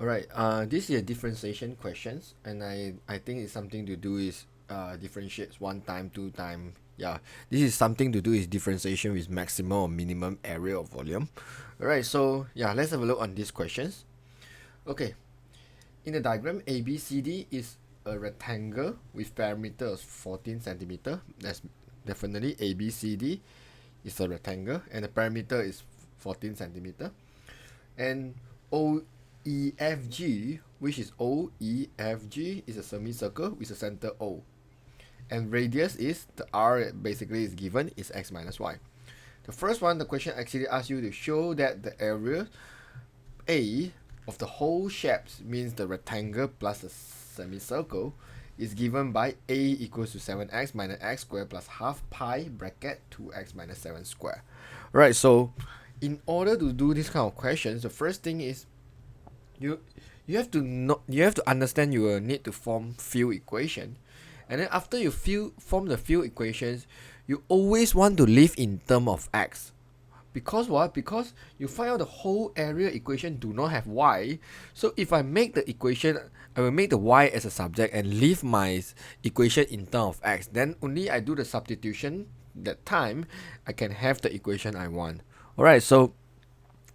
Alright, this is a differentiation questions, and I think it's something to do is differentiates one time, two time. Yeah, this is something to do is differentiation with maximum or minimum area of volume. Alright, so yeah, let's have a look on these questions. Okay, in the diagram, ABCD is a rectangle with perimeter of 14 centimeter. That's definitely ABCD is a rectangle, and the perimeter is 14 centimeter. And OEFG, which is OEFG, is a semicircle with a center O. And radius is, the R basically is given, is x minus y. The first one, the question actually asks you to show that the area A of the whole shapes means the rectangle plus the semicircle is given by A equals to 7x minus x squared plus half pi bracket 2x minus 7 square. Right, so in order to do this kind of questions, the first thing is you have to understand you will need to form field equation, and then after you form the field equations, you always want to live in term of x. Because what? Because you find out the whole area equation do not have y. So if I make the equation, I will make the y as a subject and leave my equation in terms of x. Then only I do the substitution that time, I can have the equation I want. Alright, so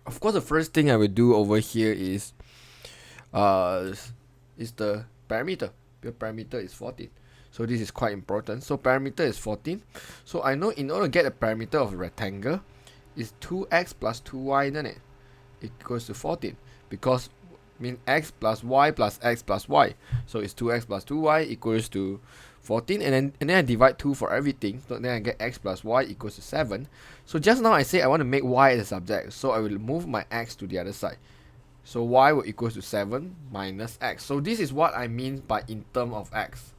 of course the first thing I will do over here is the parameter. The parameter is 14. So this is quite important. So parameter is 14. So I know in order to get a parameter of a rectangle, is 2x plus 2y, isn't it? Equals to 14. Because mean x plus y plus x plus y. So it's 2x plus 2y equals to 14. And then I divide 2 for everything. So then I get x plus y equals to 7. So just now I say I want to make y as a subject. So I will move my x to the other side. So y will equal to 7 minus x. So this is what I mean by in term of x.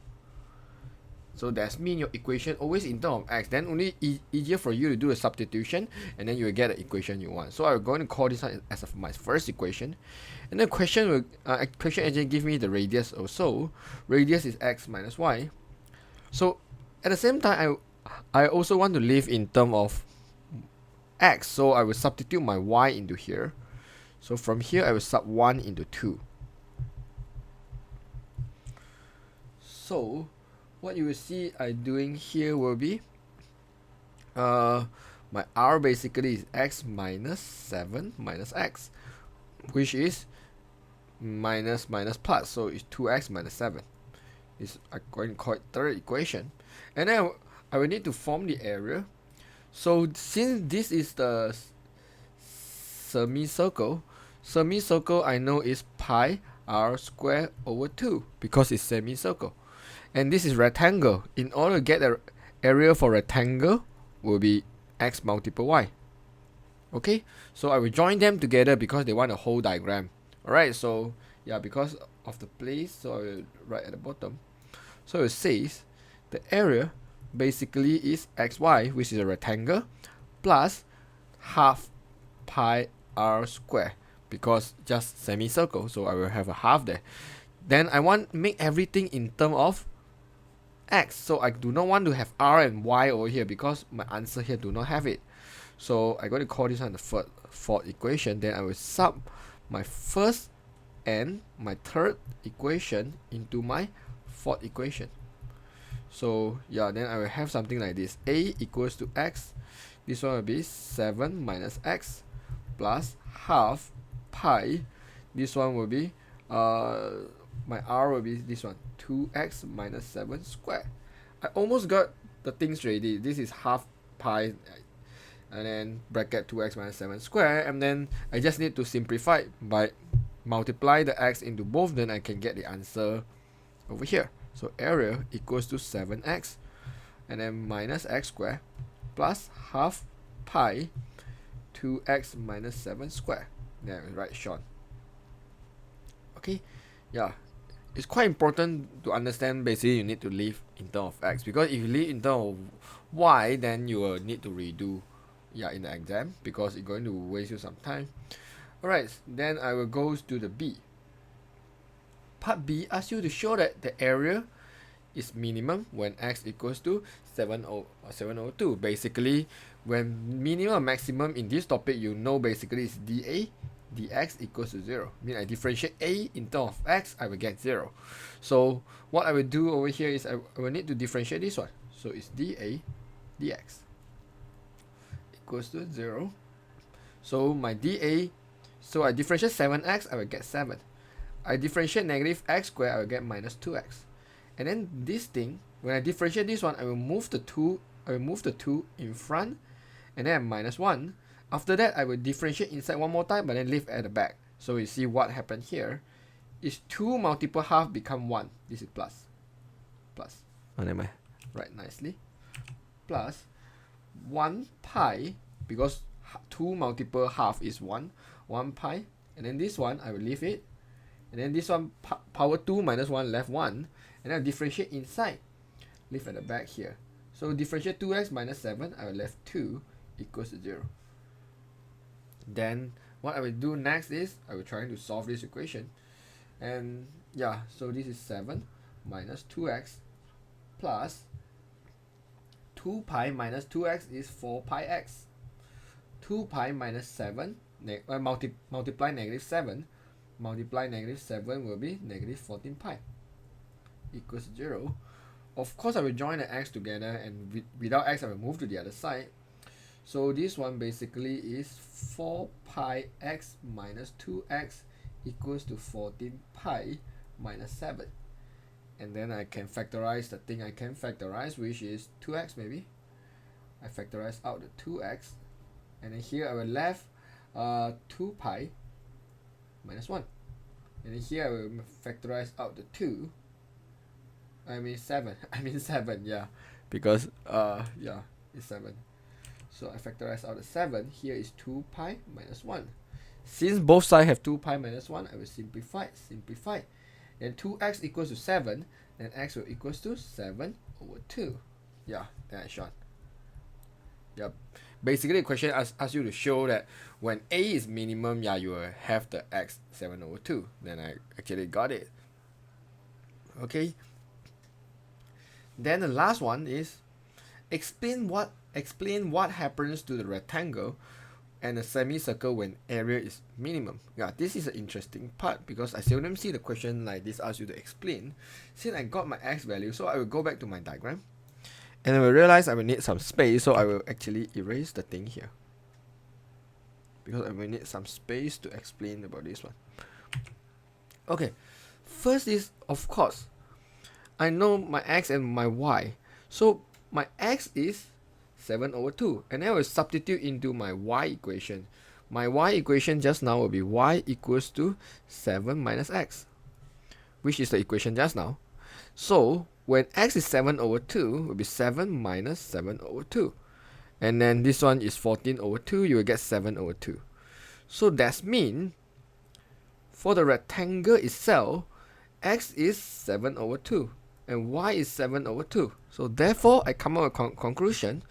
So that's mean your equation always in term of x. Then only easier for you to do a substitution, and then you will get the equation you want. So I'm going to call this one as my first equation. And then question actually give me the radius also. Radius is x minus y. So at the same time, I also want to live in term of x. So I will substitute my y into here. So from here I will sub 1 into 2. So what you will see I doing here will be my r basically is x minus 7 minus x, which is minus minus plus, so it's 2x minus 7. This I'm going to call it third equation. And then I will need to form the area. So since this is the semicircle I know is pi r squared over 2 because it's semicircle. And this is rectangle. In order to get the area for rectangle will be x multiple y. Okay, so I will join them together because they want a whole diagram. Alright, so yeah, because of the place, so I will write at the bottom. So it says the area basically is xy, which is a rectangle, plus half pi r square, because just semicircle, so I will have a half there. Then I want make everything in terms of x, so I do not want to have r and y over here because my answer here do not have it. So I'm going to call this one the fourth equation. Then I will sub my first and my third equation into my fourth equation. So yeah, then I will have something like this. A equals to x. This one will be 7 minus x plus half pi. This one will be my r will be this one, 2x minus 7 squared. I almost got the things ready. This is half pi and then bracket 2x minus 7 squared, and then I just need to simplify by multiply the x into both, then I can get the answer over here. So area equals to 7x and then minus x squared plus half pi 2x minus 7 squared. Then I write short. Okay, yeah. It's quite important to understand basically you need to live in terms of x, because if you live in terms of y, then you will need to redo in the exam because it's going to waste you some time. Alright, then I will go to the B. Part B asks you to show that the area is minimum when x equals to 702. Basically, when minimum and maximum in this topic, you know basically is dA dx equals to 0. I mean, I differentiate a in terms of x, I will get 0. So what I will do over here is I will need to differentiate this one. So it's dA dx equals to 0. So my dA, so I differentiate 7x, I will get 7. I differentiate negative x squared, I will get minus 2x. And then this thing, when I differentiate this one, I will move the 2 in front, and then minus 1. After that, I will differentiate inside one more time, but then leave at the back. So you see what happened here is 2 multiple half become 1. This is plus. Oh, never mind. Right, nicely. Plus 1 pi, because 2 multiple half is 1 pi. And then this one, I will leave it. And then this one, power 2 minus 1 left 1. And then I differentiate inside. Leave at the back here. So differentiate 2x minus 7, I will left 2 equals to 0. Then what I will do next is I will try to solve this equation. And yeah, so this is 7 minus 2x plus 2 pi minus 2x is 4 pi x. 2 pi minus 7, multiply negative 7. Multiply negative 7 will be negative 14 pi equals 0. Of course, I will join the x together, and without x, I will move to the other side. So this one basically is 4 pi x minus 2x equals to 14 pi minus 7. And then I can factorize the thing I can factorize, which is 2x maybe. I factorize out the 2x. And then here I will left 2 pi minus 1. And then here I will factorize out the 2. I mean 7. Yeah. Because yeah, it's 7. So I factorize out the 7. Here is 2 pi minus 1. Since both sides have 2 pi minus 1, I will simplify. Then 2x equals to 7. Then x will equals to 7 over 2. Yeah, then I short. Yep. Basically, the question asks you to show that when a is minimum, yeah, you will have the x 7 over 2. Then I actually got it. Okay. Then the last one is explain what happens to the rectangle and the semicircle when area is minimum. Yeah, this is an interesting part because I seldom see the question like this ask you to explain. Since I got my x value, so I will go back to my diagram. And I will realize I will need some space, so I will actually erase the thing here. Because I will need some space to explain about this one. Okay, first is, of course, I know my x and my y. So my x is 7 over 2. And then I will substitute into my y equation. My y equation just now will be y equals to 7 minus x, which is the equation just now. So when x is 7 over 2, will be 7 minus 7 over 2. And then this one is 14 over 2, you will get 7 over 2. So that means for the rectangle itself, x is 7 over 2 and y is 7 over 2. So therefore, I come up with a conclusion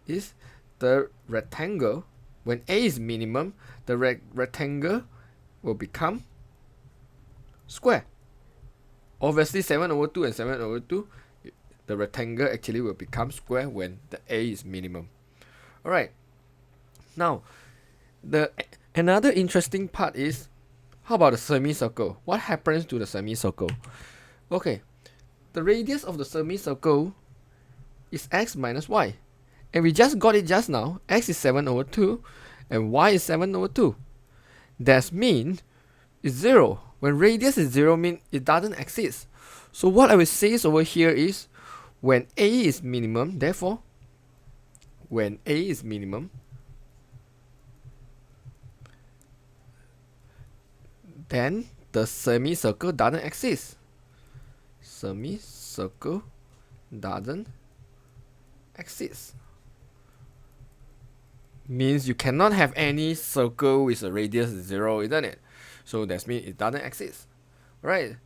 is the rectangle, when a is minimum, the rectangle will become square. Obviously 7 over 2 and 7 over 2, the rectangle actually will become square when the a is minimum. Alright, now another interesting part is, how about the semicircle? What happens to the semicircle? Okay, the radius of the semicircle is x minus y. And we just got it just now. X is 7 over 2 and y is 7 over 2. That means it's 0. When radius is 0 means it doesn't exist. So what I will say over here is when a is minimum, therefore when a is minimum, then the semicircle doesn't exist. Semicircle doesn't exist. Means you cannot have any circle with a radius 0, isn't it? So that means it doesn't exist. Right?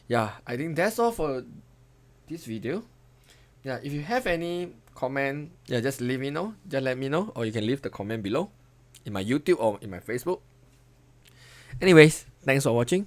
Yeah, I think that's all for this video. Yeah, if you have any comment, yeah, just leave me know. Just let me know, or you can leave the comment below in my YouTube or in my Facebook. Anyways, thanks for watching.